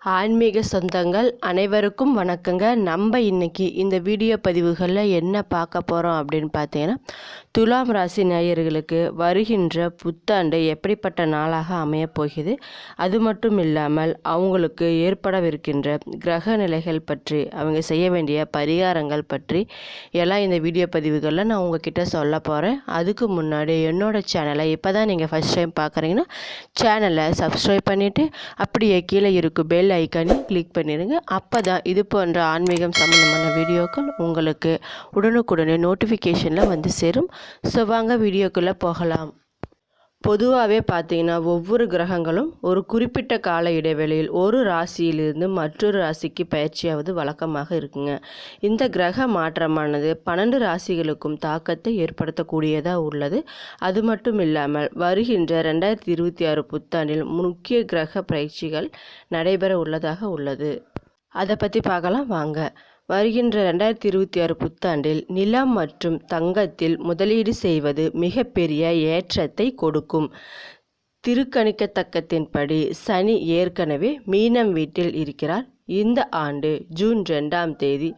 ஆன்மீக சொந்தங்கள் அனைவருக்கும் வணக்கங்க. நம்ம இன்னைக்கு இந்த வீடியோ பதிவுகளில் என்ன பார்க்க போகிறோம் அப்படின்னு பார்த்தீங்கன்னா, துலாம் ராசி நேயர்களுக்கு வருகின்ற புத்தாண்டு எப்படிப்பட்ட நாளாக அமையப் போகுது, அது மட்டும் இல்லாமல் அவங்களுக்கு ஏற்படவிருக்கின்ற கிரக நிலைகள் பற்றி, அவங்க செய்ய வேண்டிய பரிகாரங்கள் பற்றி எல்லாம் இந்த வீடியோ பதிவுகளில் நான் உங்ககிட்ட சொல்ல போகிறேன். அதுக்கு முன்னாடி என்னோட சேனலை இப்போ தான் நீங்கள் ஃபஸ்ட் டைம் பார்க்குறீங்கன்னா சேனலை சப்ஸ்கிரைப் பண்ணிவிட்டு அப்படியே கீழே இருக்கும் பெல் ஐக்கானை கிளிக் பண்ணிடுங்க. அப்போ தான் இது போன்ற ஆன்மீகம் சம்மந்தமான வீடியோக்கள் உங்களுக்கு உடனுக்குடனே நோட்டிஃபிகேஷனில் வந்து சேரும். ஸோ வாங்க வீடியோக்குள்ளே போகலாம். பொதுவாகவே பார்த்தீங்கன்னா ஒவ்வொரு கிரகங்களும் ஒரு குறிப்பிட்ட கால இடைவெளியில் ஒரு ராசியிலிருந்து மற்றொரு ராசிக்கு பயிற்சியாவது வழக்கமாக இருக்குங்க. இந்த கிரக மாற்றமானது 12 ராசிகளுக்கும் தாக்கத்தை ஏற்படுத்தக்கூடியதாக உள்ளது. அது மட்டும் இல்லாமல் வருகின்ற 2026 புத்தாண்டில் முக்கிய கிரக பயிற்சிகள் நடைபெற உள்ளதாக உள்ளது. அதை பற்றி பார்க்கலாம் வாங்க. வருகின்ற 2026 புத்தாண்டில் நிலம் மற்றும் தங்கத்தில் முதலீடு செய்வது மிகப்பெரிய ஏற்றத்தை கொடுக்கும். திருக்கணிக்கத்தக்கத்தின்படி சனி ஏற்கனவே மீனம் வீட்டில் இருக்கிறார். இந்த ஆண்டு ஜூன் 2ஆம் தேதி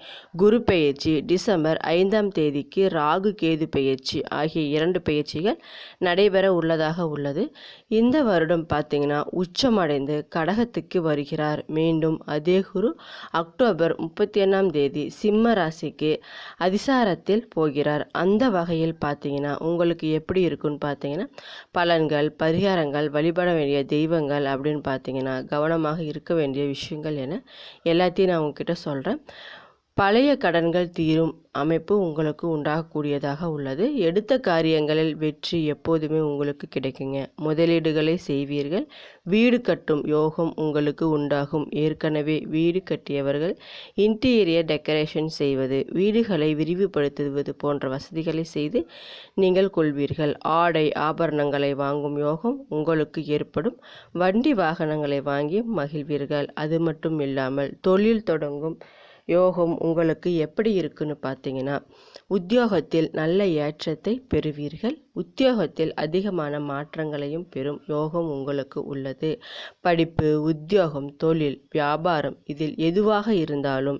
குரு பெயர்ச்சி, டிசம்பர் 5ஆம் தேதிக்கு ராகு கேது பெயர்ச்சி ஆகிய 2 பெயர்ச்சிகள் நடைபெற உள்ளதாக உள்ளது. இந்த வருடம் பார்த்திங்கன்னா உச்சமடைந்து கடகத்துக்கு வருகிறார். மீண்டும் அதே குரு அக்டோபர் 31ஆம் தேதி சிம்ம ராசிக்கு அதிசாரத்தில் போகிறார். அந்த வகையில் பார்த்திங்கன்னா உங்களுக்கு எப்படி இருக்குன்னு பார்த்தீங்கன்னா, பலன்கள், பரிகாரங்கள், வழிபட வேண்டிய தெய்வங்கள் அப்படின்னு பார்த்தீங்கன்னா கவனமாக இருக்க வேண்டிய விஷயங்கள் என எல்லாத்தையும் நான் உங்ககிட்ட சொல்கிறேன். பழைய கடன்கள் தீரும் அமைப்பு உங்களுக்கு உண்டாகக்கூடியதாக உள்ளது. எடுத்த காரியங்களில் வெற்றி எப்போதுமே உங்களுக்கு கிடைக்குங்க. முதலீடுகளை செய்வீர்கள். வீடு கட்டும் யோகம் உங்களுக்கு உண்டாகும். ஏற்கனவே வீடு கட்டியவர்கள் இன்டீரியர் டெக்கரேஷன் செய்வது, வீடுகளை விரிவுபடுத்துவது போன்ற வசதிகளை செய்து நீங்கள் கொள்வீர்கள். ஆடை ஆபரணங்களை வாங்கும் யோகம் உங்களுக்கு ஏற்படும். வண்டி வாகனங்களை வாங்கி மகிழ்வீர்கள். அது மட்டும் இல்லாமல் தொழில் தொடங்கும் யோகம் உங்களுக்கு எப்படி இருக்குன்னு பார்த்தீங்கன்னா, உத்தியோகத்தில் நல்ல ஏற்றத்தை பெறுவீர்கள். உத்தியோகத்தில் அதிகமான மாற்றங்களையும் பெறும் யோகம் உங்களுக்கு உள்ளது. படிப்பு, உத்தியோகம், தொழில், வியாபாரம் இதில் எதுவாக இருந்தாலும்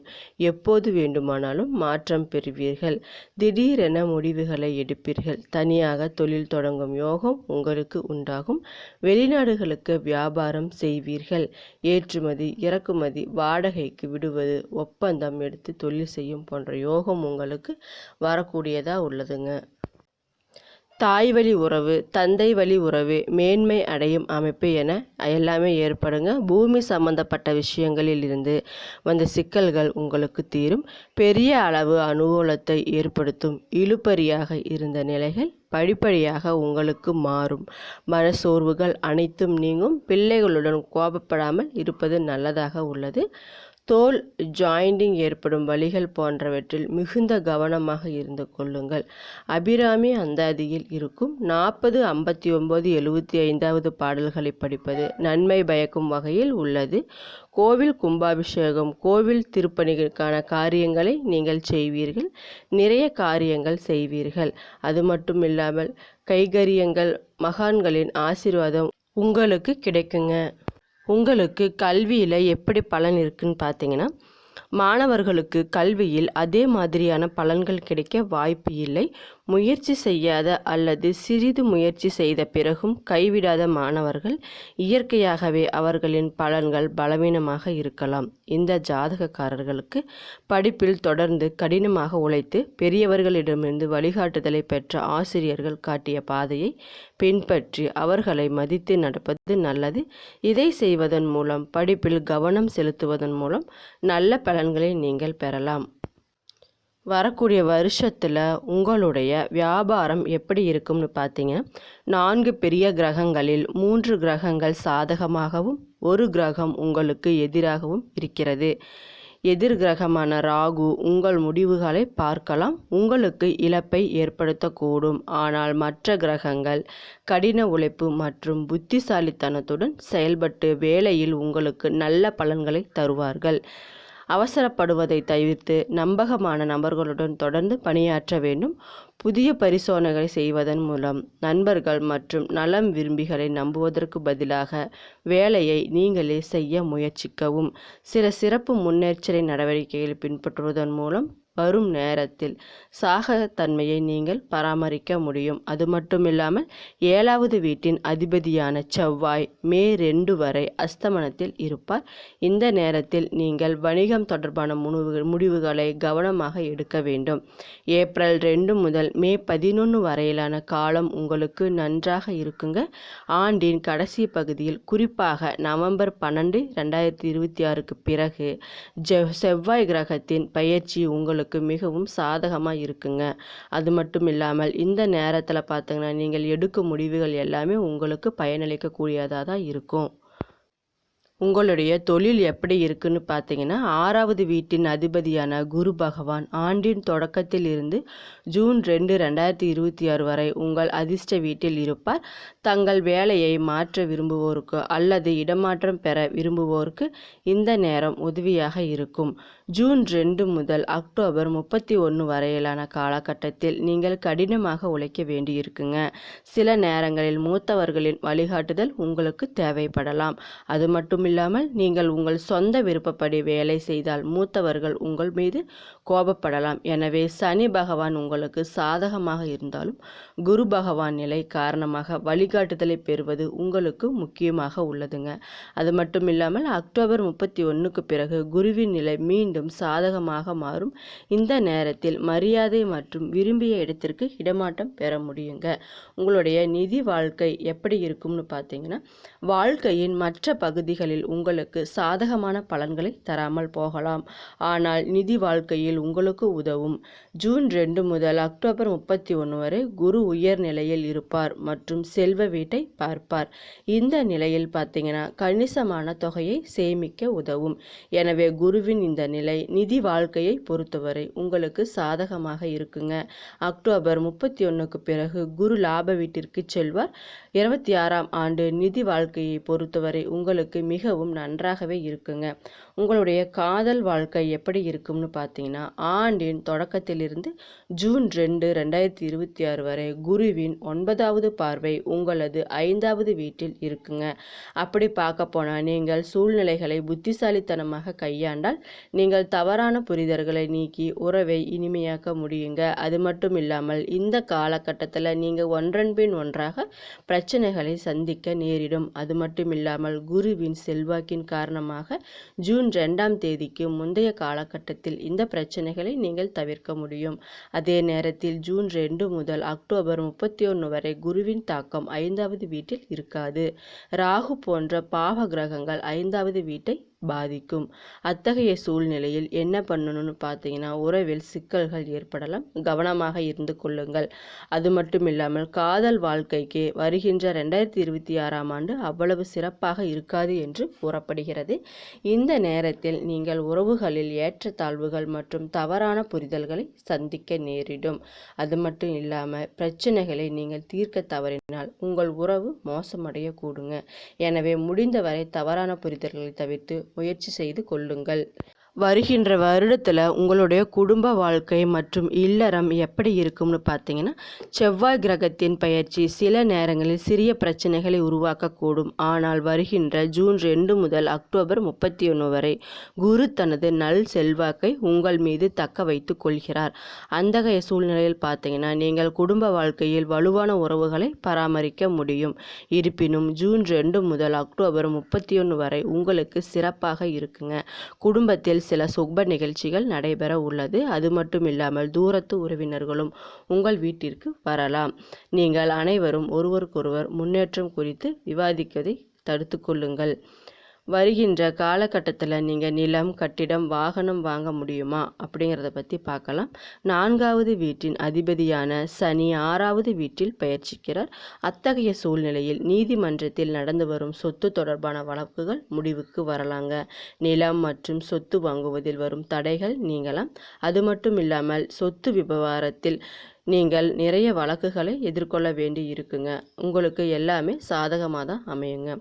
எப்போது வேண்டுமானாலும் மாற்றம் பெறுவீர்கள். திடீரென முடிவுகளை எடுப்பீர்கள். தனியாக தொழில் தொடங்கும் யோகம் உங்களுக்கு உண்டாகும். வெளிநாடுகளுக்கு வியாபாரம் செய்வீர்கள். ஏற்றுமதி, இறக்குமதி, வாடகைக்கு விடுவது, ஒப்பந்தம் எடுத்து தொழில் செய்யும் போன்ற யோகம் உங்களுக்கு வரக்கூடியதாக உள்ளதுங்க. தாய் வழி உறவு, தந்தை வழி உறவு மேன்மை அடையும் அமைப்பு என எல்லாமே ஏற்படுங்க. பூமி சம்பந்தப்பட்ட விஷயங்களில் இருந்து வந்த சிக்கல்கள் உங்களுக்கு தீரும். பெரிய அளவு அனுகூலத்தை ஏற்படுத்தும். இழுபறியாக இருந்த நிலைகள் படிப்படியாக உங்களுக்கு மாறும். மனசோர்வுகள் அனைத்தும் நீங்கும். பிள்ளைகளுடன் கோபப்படாமல் இருப்பது நல்லதாக உள்ளது. தோல் ஜாயிண்டிங் ஏற்படும் வலிகள் போன்றவற்றில் மிகுந்த கவனமாக இருந்து கொள்ளுங்கள். அபிராமி அந்தாதியில் இருக்கும் 40, 59, 75வது பாடல்களை படிப்பது நன்மை பயக்கும் வகையில் உள்ளது. கோவில் கும்பாபிஷேகம், கோவில் திருப்பணிகளுக்கான காரியங்களை நீங்கள் செய்வீர்கள். நிறைய காரியங்கள் செய்வீர்கள். அது மட்டும் இல்லாமல் கைகரியங்கள், மகான்களின் ஆசீர்வாதம் உங்களுக்கு கிடைக்குங்க. உங்களுக்கு கல்வியில் எப்படி பலன் இருக்குன்னு பார்த்தீங்கன்னா, மாணவர்களுக்கு கல்வியில் அதே மாதிரியான பலன்கள் கிடைக்க வாய்ப்பு இல்லை. முயற்சி செய்யாத அல்லது சிறிது முயற்சி செய்த பிறகும் கைவிடாத மாணவர்கள் இயற்கையாகவே அவர்களின் பலன்கள் பலவீனமாக இருக்கலாம். இந்த ஜாதகக்காரர்களுக்கு படிப்பில் தொடர்ந்து கடினமாக உழைத்து பெரியவர்களிடமிருந்து வழிகாட்டுதலை பெற்ற ஆசிரியர்கள் காட்டிய பாதையை பின்பற்றி அவர்களை மதித்து நடப்பது நல்லது. இதை செய்வதன் மூலம், படிப்பில் கவனம் செலுத்துவதன் மூலம் நல்ல பலன்களை நீங்கள் பெறலாம். வரக்கூடிய வருஷத்தில் உங்களுடைய வியாபாரம் எப்படி இருக்கும்னு பார்த்தீங்கன்னா, 4 பெரிய கிரகங்களில் 3 கிரகங்கள் சாதகமாகவும் 1 கிரகம் உங்களுக்கு எதிராகவும் இருக்கிறது. எதிர் கிரகமான ராகு உங்கள் முடிவுகளை பார்க்கலாம். உங்களுக்கு இழப்பை ஏற்படுத்தக்கூடும். ஆனால் மற்ற கிரகங்கள் கடின உழைப்பு மற்றும் புத்திசாலித்தனத்துடன் செயல்பட்டு வேலையில் உங்களுக்கு நல்ல பலன்களை தருவார்கள். அவசரப்படுவதை தவிர்த்து நம்பகமான நபர்களுடன் தொடர்ந்து பணியாற்ற வேண்டும். புதிய பரிசோதனைகளை செய்வதன் மூலம் நண்பர்கள் மற்றும் நலம் விரும்பிகளை நம்புவதற்கு பதிலாக வேலையை நீங்களே செய்ய முயற்சிக்கவும். சில சிறப்பு முன்னெச்சரிக்கை நடவடிக்கைகளை பின்பற்றுவதன் மூலம் வரும் நேரத்தில் சாகத்தன்மையை நீங்கள் பராமரிக்க முடியும். அது மட்டுமில்லாமல் 7வது வீட்டின் அதிபதியான செவ்வாய் மே 2 வரை அஸ்தமனத்தில் இருப்பார். இந்த நேரத்தில் நீங்கள் வணிகம் தொடர்பான முடிவுகளை கவனமாக எடுக்க வேண்டும். ஏப்ரல் 2 முதல் மே 11 வரையிலான காலம் உங்களுக்கு நன்றாக இருக்குங்க. ஆண்டின் கடைசி பகுதியில் குறிப்பாக நவம்பர் 12, 2026க்கு பிறகு செவ்வாய் கிரகத்தின் பயிற்சி உங்களுக்கு மிகவும் சாதகமாக இருக்குங்க. அது மட்டும் இல்லாமல் இந்த நேரத்தில் பார்த்தீங்கன்னா நீங்கள் எடுக்கும் முடிவுகள் எல்லாமே உங்களுக்கு பயனளிக்கக்கூடியதாக தான் இருக்கும். உங்களுடைய தொழில் எப்படி இருக்குன்னு பார்த்தீங்கன்னா 6வது வீட்டின் அதிபதியான குரு பகவான் ஆண்டின் தொடக்கத்தில் இருந்து ஜூன் 2, 2026 வரை உங்கள் அதிர்ஷ்ட வீட்டில் இருப்பார். தங்கள் வேலையை மாற்ற விரும்புவோருக்கு அல்லது இடமாற்றம் பெற விரும்புவோருக்கு இந்த நேரம் உதவியாக இருக்கும். ஜூன் 2 முதல் அக்டோபர் 31 வரையிலான காலகட்டத்தில் நீங்கள் கடினமாக உழைக்க வேண்டியிருக்குங்க. சில நேரங்களில் மூத்தவர்களின் வழிகாட்டுதல் உங்களுக்கு தேவைப்படலாம். அது மட்டும் இல்லாமல் நீங்கள் உங்கள் சொந்த விருப்பப்படி வேலை செய்தால் மூத்தவர்கள் உங்கள் மீது கோபப்படலாம். எனவே சனி பகவான் உங்களுக்கு சாதகமாக இருந்தாலும் குரு பகவான் நிலை காரணமாக வழிகாட்டுதலை பெறுவது உங்களுக்கு முக்கியமாக உள்ளதுங்க. அது மட்டும் இல்லாமல் அக்டோபர் 31க்கு பிறகு குருவின் நிலை மீண்டும் சாதகமாக மாறும். இந்த நேரத்தில் மரியாதை மற்றும் விரும்பிய இடத்திற்கு இடமாற்றம் பெற முடியுங்க. உங்களுடைய நிதி வாழ்க்கை எப்படி இருக்கும்னு பார்த்தீங்கன்னா வாழ்க்கையின் மற்ற பகுதிகளில் உங்களுக்கு சாதகமான பலன்களை தராமல் போகலாம். ஆனால் நிதி வாழ்க்கையில் உங்களுக்கு உதவும். ஜூன் 2 முதல் அக்டோபர் 31 வரை குரு உயர் நிலையில் இருப்பார் மற்றும் செல்வ வீட்டை பார்ப்பார். இந்த நிலையில் பார்த்தீங்கன்னா கணிசமான தொகையை சேமிக்க உதவும். எனவே குருவின் இந்த நிலை நிதி வாழ்க்கையை பொறுத்தவரை உங்களுக்கு சாதகமாக இருக்குங்க. அக்டோபர் 31க்கு பிறகு குரு லாப வீட்டிற்கு செல்வார். 26ஆம் ஆண்டு நிதி வாழ்க்கையை பொறுத்தவரை உங்களுக்கு மிகவும் நன்றாகவே இருக்குங்க. உங்களுடைய காதல் வாழ்க்கை எப்படி இருக்கும்னு பார்த்தீங்கன்னா ஆண்டின் தொடக்கத்திலிருந்து ஜூன் 2, 2026 வரை குருவின் 9வது பார்வை உங்களது 5வது வீட்டில் இருக்குங்க. அப்படி பார்க்க போனால் நீங்கள் சூழ்நிலைகளை புத்திசாலித்தனமாக கையாண்டால் நீங்கள் தவறான புரிதல்களை நீக்கி உறவை இனிமையாக்க முடியுங்க. அது மட்டும் இல்லாமல் இந்த காலகட்டத்தில் நீங்கள் ஒன்றன் பின் ஒன்றாக பிரச்சனைகளை சந்திக்க நேரிடும். அது மட்டும் இல்லாமல் குருவின் செல்வாக்கின் காரணமாக ஜூன் 2ஆம் தேதிக்கு முந்தைய காலகட்டத்தில் இந்த பிரச்சனைகளை நீங்கள் தவிர்க்க முடியும். அதே நேரத்தில் ஜூன் 2 முதல் அக்டோபர் 31 வரை குருவின் தாக்கம் 5வது வீட்டில் இருக்காது. ராகு போன்ற பாவ கிரகங்கள் 5வது வீட்டை பாதிக்கும். அத்தகைய சூழ்நிலையில் என்ன பண்ணணும்னு பார்த்தீங்கன்னா உறவில் சிக்கல்கள் ஏற்படலாம். கவனமாக இருந்து கொள்ளுங்கள். அது மட்டும் இல்லாமல் காதல் வாழ்க்கைக்கு வருகின்ற 2026ஆம் ஆண்டு அவ்வளவு சிறப்பாக இருக்காது என்று கூறப்படுகிறது. இந்த நேரத்தில் நீங்கள் உறவுகளில் ஏற்றத்தாழ்வுகள் மற்றும் தவறான புரிதல்களை சந்திக்க நேரிடும். அது மட்டும் இல்லாமல் பிரச்சனைகளை நீங்கள் தீர்க்க தவறினால் உங்கள் உறவு மோசமடைய கூடுங்க. எனவே முடிந்தவரை தவறான புரிதல்களை தவிர்த்து முயற்சி செய்து கொள்ளுங்கள். வருகின்ற வருடத்தில் உங்களுடைய குடும்ப வாழ்க்கை மற்றும் இல்லறம் எப்படி இருக்கும்னு பார்த்தீங்கன்னா செவ்வாய் கிரகத்தின் பயிற்சி சில நேரங்களில் சிறிய பிரச்சனைகளை உருவாக்கக்கூடும். ஆனால் வருகின்ற ஜூன் 2 முதல் அக்டோபர் 31 வரை குரு தனது நல் செல்வாக்கை உங்கள் மீது தக்க வைத்து கொள்கிறார். அத்தகைய சூழ்நிலையில் பார்த்தீங்கன்னா நீங்கள் குடும்ப வாழ்க்கையில் வலுவான உறவுகளை பராமரிக்க முடியும். இருப்பினும் ஜூன் 2 முதல் அக்டோபர் 31 வரை உங்களுக்கு சிறப்பாக இருக்குங்க. குடும்பத்தில் சில சுப நிகழ்ச்சிகள் நடைபெற உள்ளது. அது மட்டும் இல்லாமல் தூரத்து உறவினர்களும் உங்கள் வீட்டிற்கு வரலாம். நீங்கள் அனைவரும் ஒருவருக்கொருவர் முன்னேற்றம் குறித்து விவாதிப்பதை தடுத்து கொள்ளுங்கள். வருகின்ற காலகட்டத்தில் நீங்கள் நிலம், கட்டிடம், வாகனம் வாங்க முடியுமா அப்படிங்கிறத பற்றி பார்க்கலாம். 4வது வீட்டின் அதிபதியான சனி 6வது வீட்டில் பயிற்சிக்கிறார். அத்தகைய சூழ்நிலையில் நீதிமன்றத்தில் நடந்து வரும் சொத்து தொடர்பான வழக்குகள் முடிவுக்கு வரலாங்க. நிலம் மற்றும் சொத்து வாங்குவதில் வரும் தடைகள் நீங்கலாம். அது மட்டும் இல்லாமல் சொத்து விவகாரத்தில் நீங்கள் நிறைய வழக்குகளை எதிர்கொள்ள வேண்டி இருக்குங்க. உங்களுக்கு எல்லாமே சாதகமாக தான் அமையுங்க.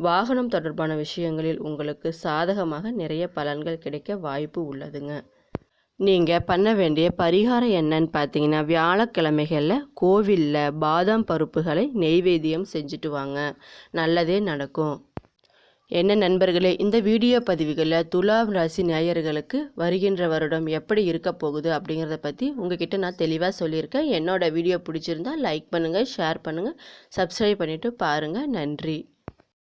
வாகனம் தொடர்பான விஷயங்களில் உங்களுக்கு சாதகமாக நிறைய பலன்கள் கிடைக்க வாய்ப்பு உள்ளதுங்க. நீங்கள் பண்ண வேண்டிய பரிகாரம் என்னன்னு பார்த்தீங்கன்னா, வியாழக்கிழமைகளில் கோவிலில் பாதாம் பருப்புகளை நெய்வேத்தியம் செஞ்சுட்டு வாங்க. நல்லதே நடக்கும். என்ன நண்பர்களே, இந்த வீடியோ பதிவுகளில் துலாம் ராசி நேயர்களுக்கு வருகின்ற வருடம் எப்படி இருக்க போகுது அப்படிங்கிறத பற்றி உங்ககிட்ட நான் தெளிவாக சொல்லியிருக்கேன். என்னோட வீடியோ பிடிச்சிருந்தா லைக் பண்ணுங்கள், ஷேர் பண்ணுங்கள், சப்ஸ்கிரைப் பண்ணிவிட்டு பாருங்கள். நன்றி.